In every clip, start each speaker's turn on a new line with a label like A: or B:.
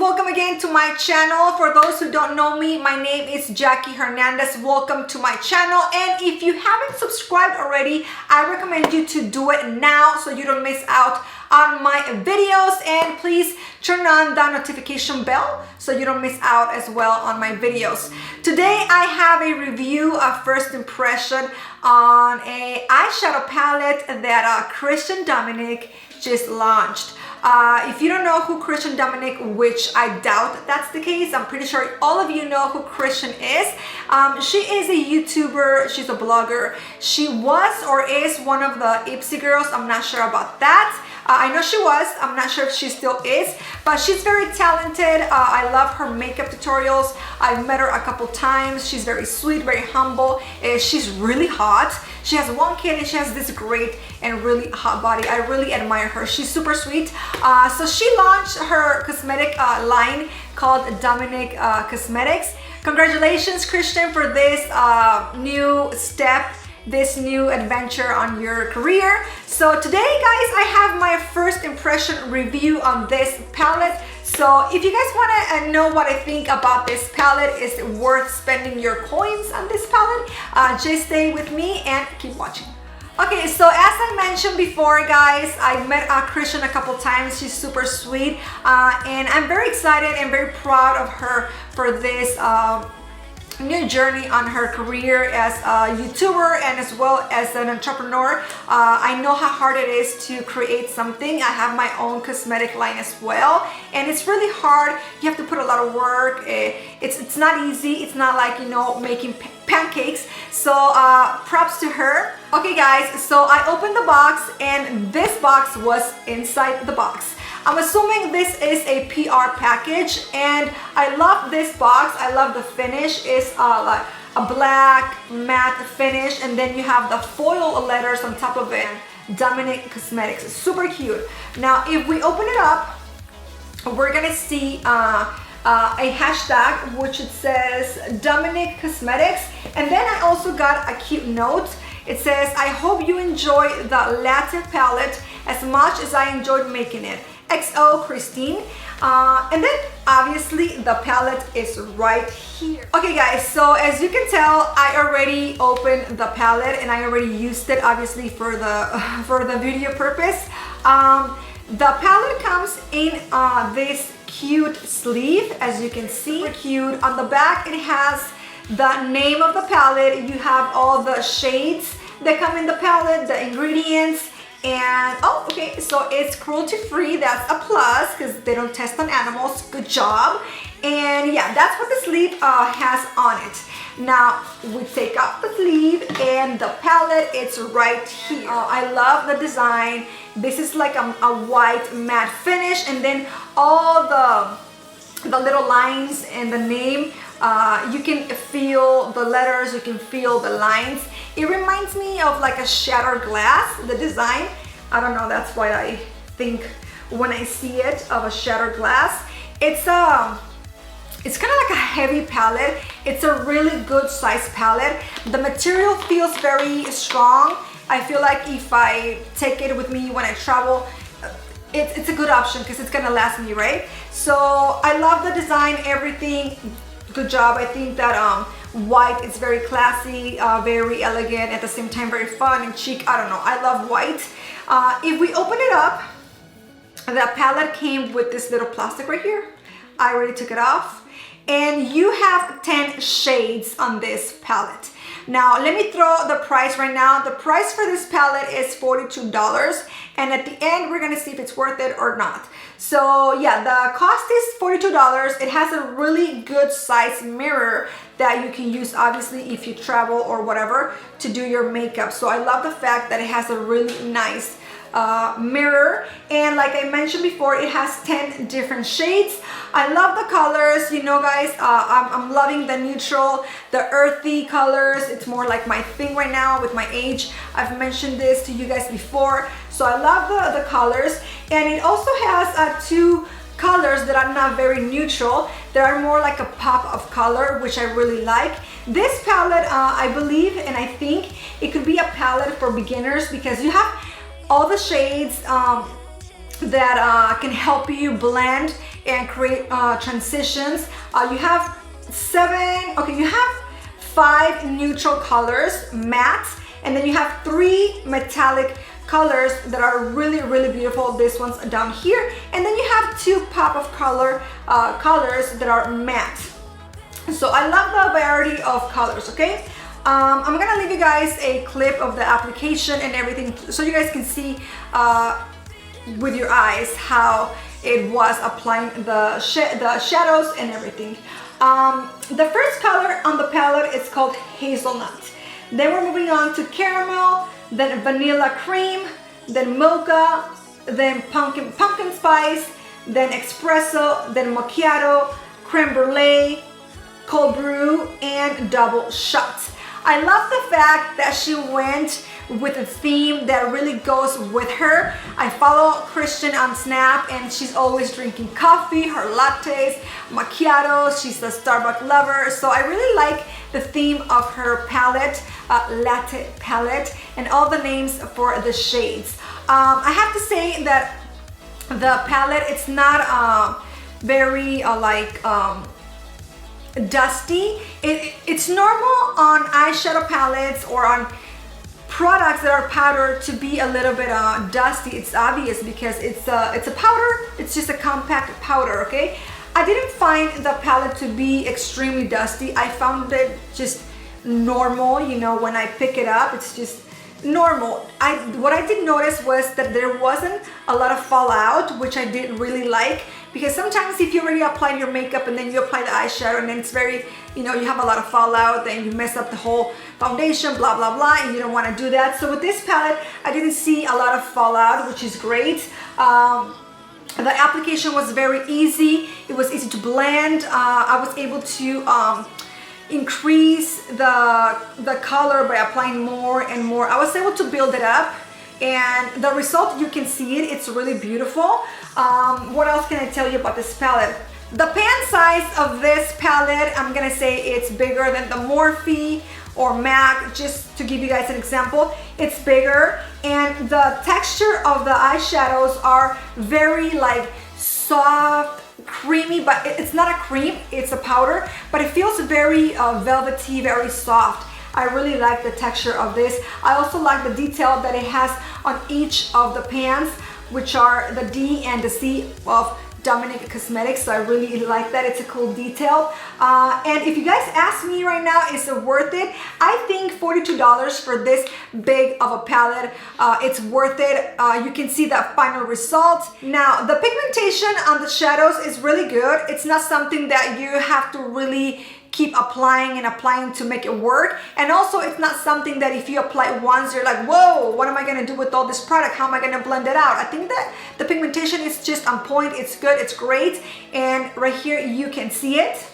A: welcome again to my channel. For those who don't know me, my name is Jackie Hernandez. Welcome to my channel, and if you haven't subscribed already, I recommend you to do it now so you don't miss out on my videos, and please turn on the notification bell so you don't miss out as well on my videos. Today I have a review of first impression on a eyeshadow palette that Christen Dominique just launched. If you don't know who Christen Dominique, which I doubt that's the case, I'm pretty sure all of you know who Christen is. She is a YouTuber, she's a blogger. She was or is one of the Ipsy girls, I'm not sure about that. I know she was, I'm not sure if she still is, but she's very talented. I love her makeup tutorials. I've met her a couple times. She's very sweet, very humble. She's really hot. She has one kid and she has this great and really hot body. I really admire her. She's super sweet. So she launched her cosmetic line called Dominique Cosmetics. Congratulations, Christen, for this new step, this new adventure on your career. So today, guys, I have my first impression review on this palette. So if you guys want to know what I think about this palette, is it worth spending your coins on this palette? Just stay with me and keep watching. Okay, so as I mentioned before, guys, I met Christen a couple times. She's super sweet, and I'm very excited and very proud of her for this new journey on her career as a YouTuber and as well as an entrepreneur. I know how hard it is to create something. I have my own cosmetic line as well, and it's really hard. You have to put a lot of work. It's not easy. It's not like, you know, making pancakes. So props to her. Okay, guys, so I opened the box and this box was inside the box. I'm assuming this is a PR package, and I love this box. I love the finish. It's like a black matte finish, and then you have the foil letters on top of it. Dominique Cosmetics. It's super cute. Now, if we open it up, we're gonna see a hashtag which it says Dominique Cosmetics, and then I also got a cute note. It says, "I hope you enjoy the Latte Palette as much as I enjoyed making it. XO Christine." And then obviously the palette is right here. Okay, guys, so as you can tell, I already opened the palette and I already used it obviously for the video purpose. The palette comes in this cute sleeve, as you can see. Super cute. On the back it has the name of the palette. You have all the shades that come in the palette, the ingredients. And oh, okay, so it's cruelty free. That's a plus because they don't test on animals. Good job. And yeah, that's what the sleeve has on it. Now we take off the sleeve and the palette, it's right here. I love the design. This is like a white matte finish, and then all the little lines and the name, you can feel the letters, you can feel the lines. It reminds me of like a shattered glass, the design. I don't know, that's why I think when I see it of a shattered glass. It's kind of like a heavy palette. It's a really good size palette. The material feels very strong. I feel like if I take it with me when I travel, it's a good option because it's gonna last me, right? So I love the design, everything. Good job. I think that white is very classy, very elegant, at the same time very fun and chic. I don't know, I love white. If we open it up, the palette came with this little plastic right here. I already took it off, and you have 10 shades on this palette. Now let me throw the price right now. The price for this palette is $42, and at the end we're gonna see if it's worth it or not. So yeah, the cost is $42. It has a really good size mirror that you can use obviously if you travel or whatever to do your makeup. So I love the fact that it has a really nice mirror, and like I mentioned before, it has 10 different shades. I love the colors, you know, guys. I'm loving the neutral, the earthy colors. It's more like my thing right now with my age. I've mentioned this to you guys before, so I love the colors. And it also has two colors that are not very neutral. They are more like a pop of color, which I really like. This palette, I believe and I think it could be a palette for beginners because you have all the shades that can help you blend and create transitions. You have you have 5 neutral colors, mattes, and then you have 3 metallic colors that are really, really beautiful. This one's down here, and then you have 2 pop of color colors that are matte. So I love the variety of colors. Okay, I'm gonna leave you guys a clip of the application and everything so you guys can see with your eyes how it was applying the shadows and everything. The first color on the palette is called Hazelnut. Then we're moving on to Caramel, then Vanilla Cream, then Mocha, then Pumpkin Spice, then Espresso, then Macchiato, Creme Brulee, Cold Brew, and Double Shot. I love the fact that she went with a theme that really goes with her. I follow Christen on Snap, and she's always drinking coffee, her lattes, macchiatos. She's a Starbucks lover, so I really like the theme of her palette, Latte Palette, and all the names for the shades. I have to say that the palette, it's not very dusty. It's normal on eyeshadow palettes or on products that are powdered to be a little bit dusty. It's obvious because it's a powder. It's just a compact powder. Okay, I didn't find the palette to be extremely dusty. I found it just normal. You know, when I pick it up, it's just normal. What I did notice was that there wasn't a lot of fallout, which I did really like, because sometimes if you already applied your makeup and then you apply the eyeshadow and then it's very, you know, you have a lot of fallout, then you mess up the whole foundation, blah blah blah, and you don't want to do that. So with this palette, I didn't see a lot of fallout, which is great. The application was very easy. It was easy to blend. I was able to increase the color by applying more and more. I was able to build it up, and the result, you can see it, it's really beautiful. What else can I tell you about this palette? The pan size of this palette, I'm gonna say it's bigger than the Morphe or MAC, just to give you guys an example. It's bigger, and the texture of the eyeshadows are very like soft, creamy, but it's not a cream, it's a powder, but it feels very velvety, very soft. I really like the texture of this. I also like the detail that it has on each of the pans, which are the D and the C of Dominique Cosmetics. So I really like that. It's a cool detail. And if you guys ask me right now, is it worth it? I think $42 for this big of a palette, it's worth it. You can see the final result. Now, the pigmentation on the shadows is really good. It's not something that you have to really keep applying and applying to make it work. And also, it's not something that if you apply once, you're like, whoa, what am I gonna do with all this product? How am I gonna blend it out? I think that the pigmentation is just on point. It's good, it's great. And right here, you can see it.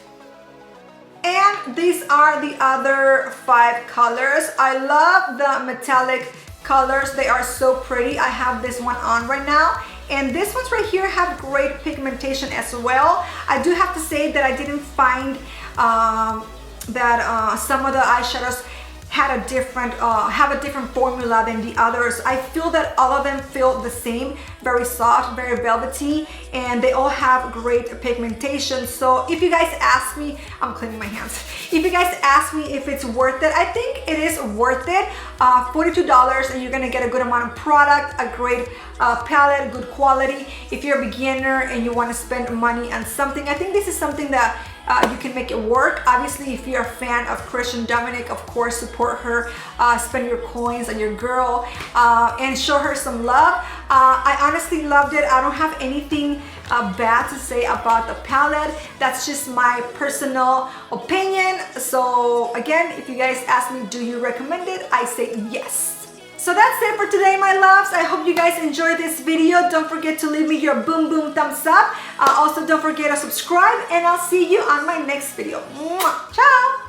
A: And these are the other 5 colors. I love the metallic colors. They are so pretty. I have this one on right now. And these ones right here have great pigmentation as well. I do have to say that I didn't find that some of the eyeshadows had a different have a different formula than the others. I feel that all of them feel the same, very soft, very velvety, and they all have great pigmentation. So if you guys ask me, I'm cleaning my hands. If you guys ask me if it's worth it, I think it is worth it. $42, and you're gonna get a good amount of product, a great palette, good quality. If you're a beginner and you want to spend money on something, I think this is something that you can make it work. Obviously, if you're a fan of Christen Dominique, of course, support her, spend your coins on your girl, and show her some love. I honestly loved it. I don't have anything bad to say about the palette. That's just my personal opinion. So again, if you guys ask me, do you recommend it? I say yes. So that's it for today, my loves. I hope you guys enjoyed this video. Don't forget to leave me your boom boom thumbs up. Also, don't forget to subscribe, and I'll see you on my next video. Mwah! Ciao!